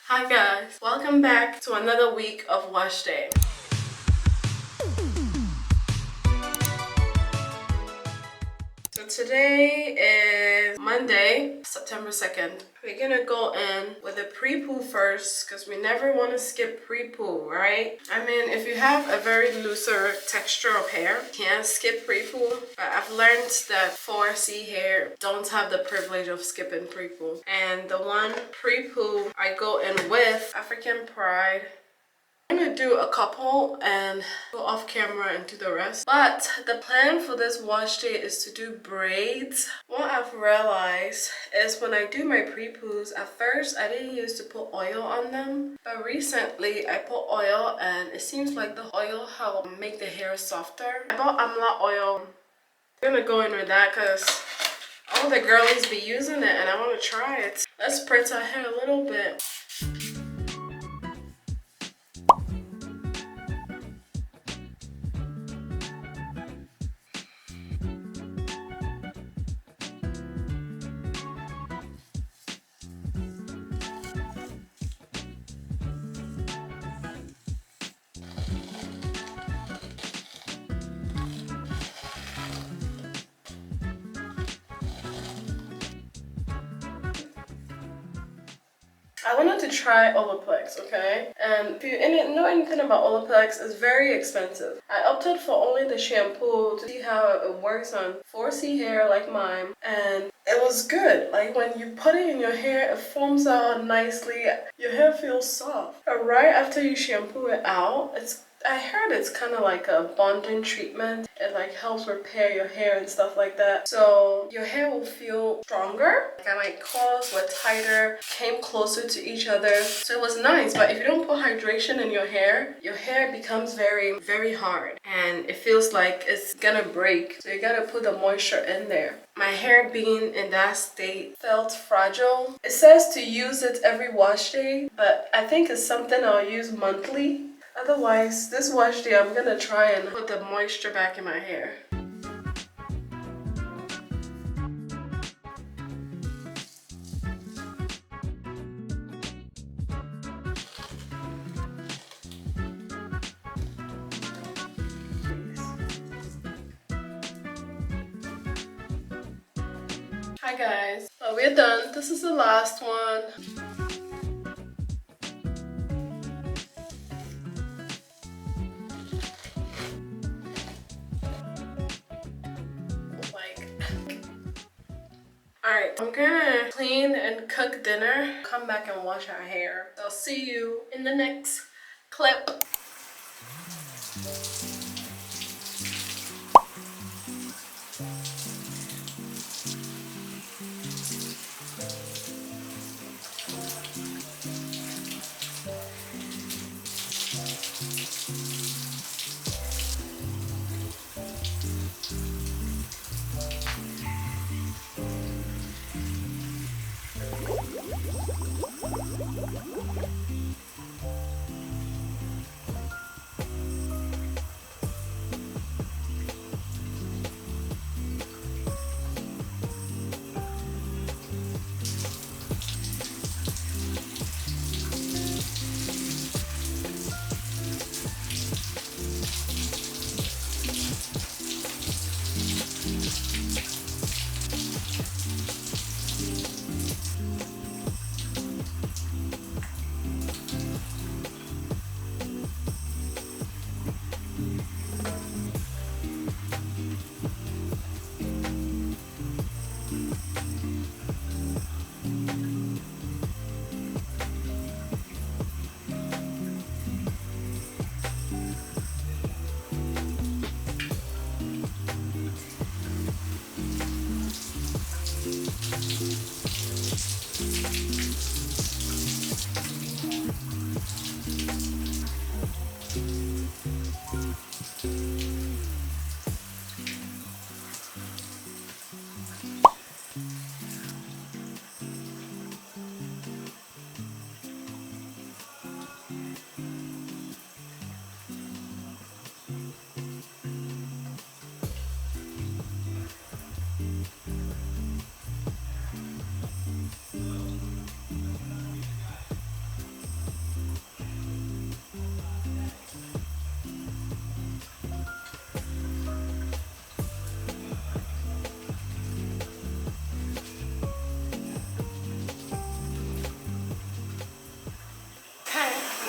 Hi guys, welcome back to another week of Washday. So today is Monday, September 2nd. We're gonna go in with a pre-poo first because we never want to skip pre-poo, right? I mean, if you have a very looser texture of hair, you can't skip pre-poo. But I've learned that 4C hair don't have the privilege of skipping pre-poo. And the one pre-poo I go in with, African Pride. I'm gonna do a couple and go off camera and do the rest. But the plan for this wash day is to do braids. What I've realized is when I do my pre-poos, at first I didn't used to put oil on them. But recently I put oil and it seems like the oil help make the hair softer. I bought amla oil. I'm gonna go in with that because all the girlies be using it and I want to try it. Let's spritz our hair a little bit. I wanted to try Olaplex, okay? And if you know anything about Olaplex, it's very expensive. I opted for only the shampoo to see how it works on 4C hair like mine. And it was good. Like when you put it in your hair, it foams out nicely. Your hair feels soft. But right after you shampoo it out, I heard it's kind of like a bonding treatment. It like helps repair your hair and stuff like that. So your hair will feel stronger. Like my curls were tighter, came closer to each other. So it was nice. But if you don't put hydration in your hair becomes very, very hard. And it feels like it's gonna break. So you gotta put the moisture in there. My hair being in that state felt fragile. It says to use it every wash day, but I think it's something I'll use monthly. Otherwise, this wash day, I'm gonna try and put the moisture back in my hair. Hi guys, so we're done. This is the last one. Alright, I'm gonna clean and cook dinner, come back and wash our hair. So I'll see you in the next clip.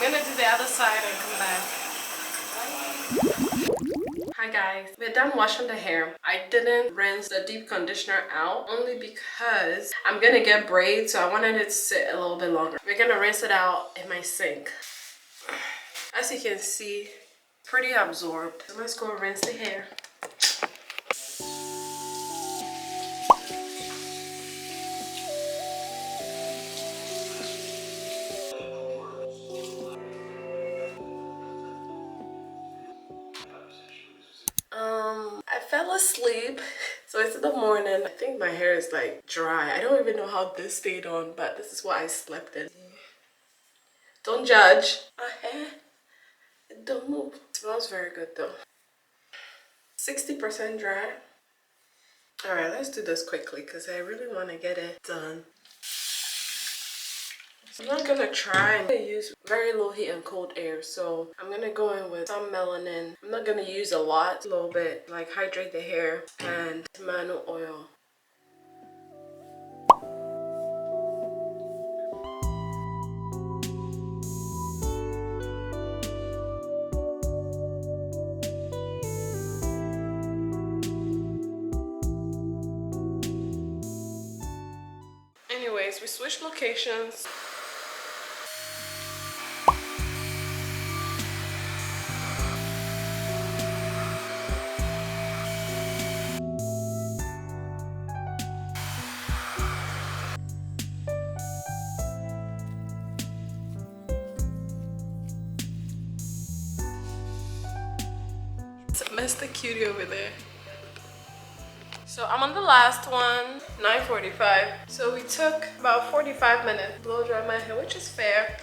gonna do the other side and come back. Hi guys, we're done washing the hair. I didn't rinse the deep conditioner out only because I'm gonna get braids, so I wanted it to sit a little bit longer. We're gonna rinse it out in my sink. As you can see, pretty absorbed. So let's go rinse the hair. I fell asleep, so it's in the morning. I think my hair is like dry. I don't even know how this stayed on, but this is what I slept in. Don't judge. My hair, it don't move. It smells very good though. 60% dry. All right, let's do this quickly because I really want to get it done. I'm not gonna try and use very low heat and cold air, so I'm gonna go in with some melanin. I'm not gonna use a lot, a little bit, like hydrate the hair, and tomato oil. Anyways, we switched locations. Mr. Cutie over there. So I'm on the last one, 9:45. So we took about 45 minutes to blow dry my hair, which is fair.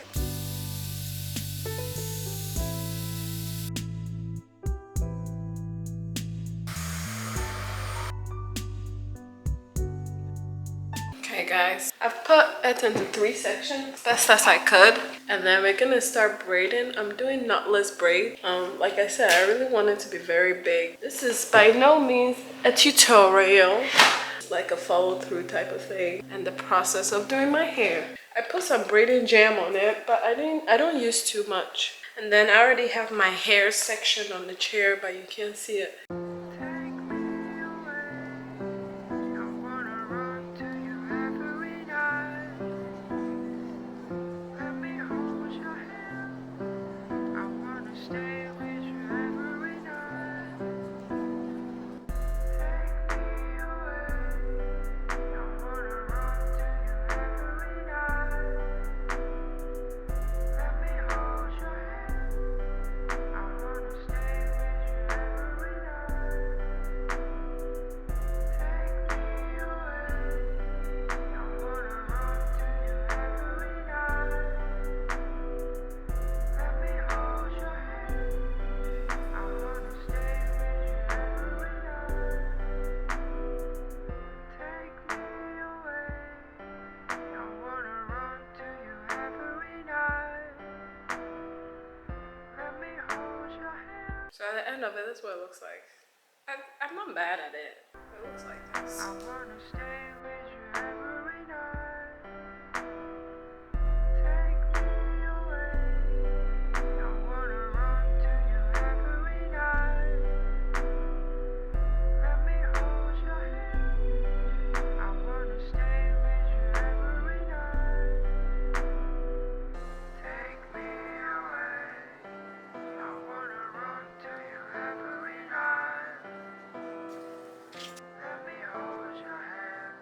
Okay guys, I've put it into 3 sections, best as I could. And then we're gonna start braiding. I'm doing knotless braid. Like I said, I really want it to be very big. This is by no means a tutorial. It's like a follow through type of thing. And the process of doing my hair. I put some braiding jam on it, but I don't use too much. And then I already have my hair section on the chair, but you can't see it. So at the end of it, that's what it looks like. I'm not mad at it. It looks like this. I wanna stay with you every night. Take me away. I wanna run to you every night. Let me hold your hand. I wanna stay with you every night. Take me away. I wanna run to you every night. Let me hold your hand.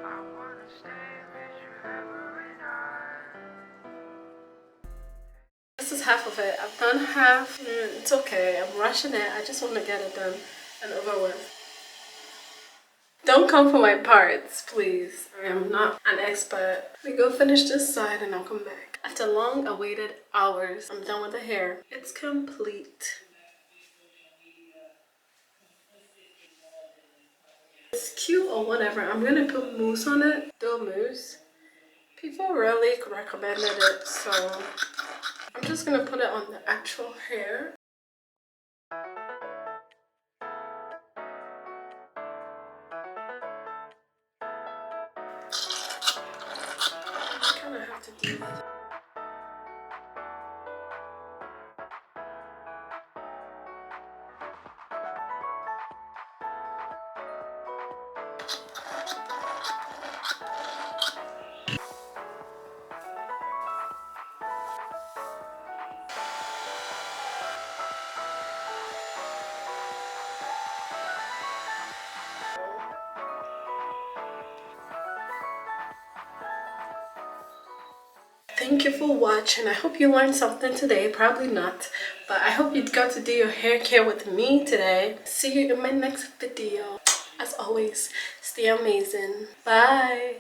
I wanna stay with you every night. This is half of it. I've done half. It's okay. I'm rushing it. I just want to get it done and over with. Don't come for my parts, please. I am not an expert. We go finish this side and I'll come back. After long awaited hours, I'm done with the hair. It's complete. It's cute or whatever. I'm gonna put mousse on it. Do mousse. People really recommended it, so I'm just gonna put it on the actual hair. I kind of have to do that. thank you for watching. I hope you learned something today. Probably not, but I hope you got to do your hair care with me today. See you in my next video. As always, stay amazing. Bye.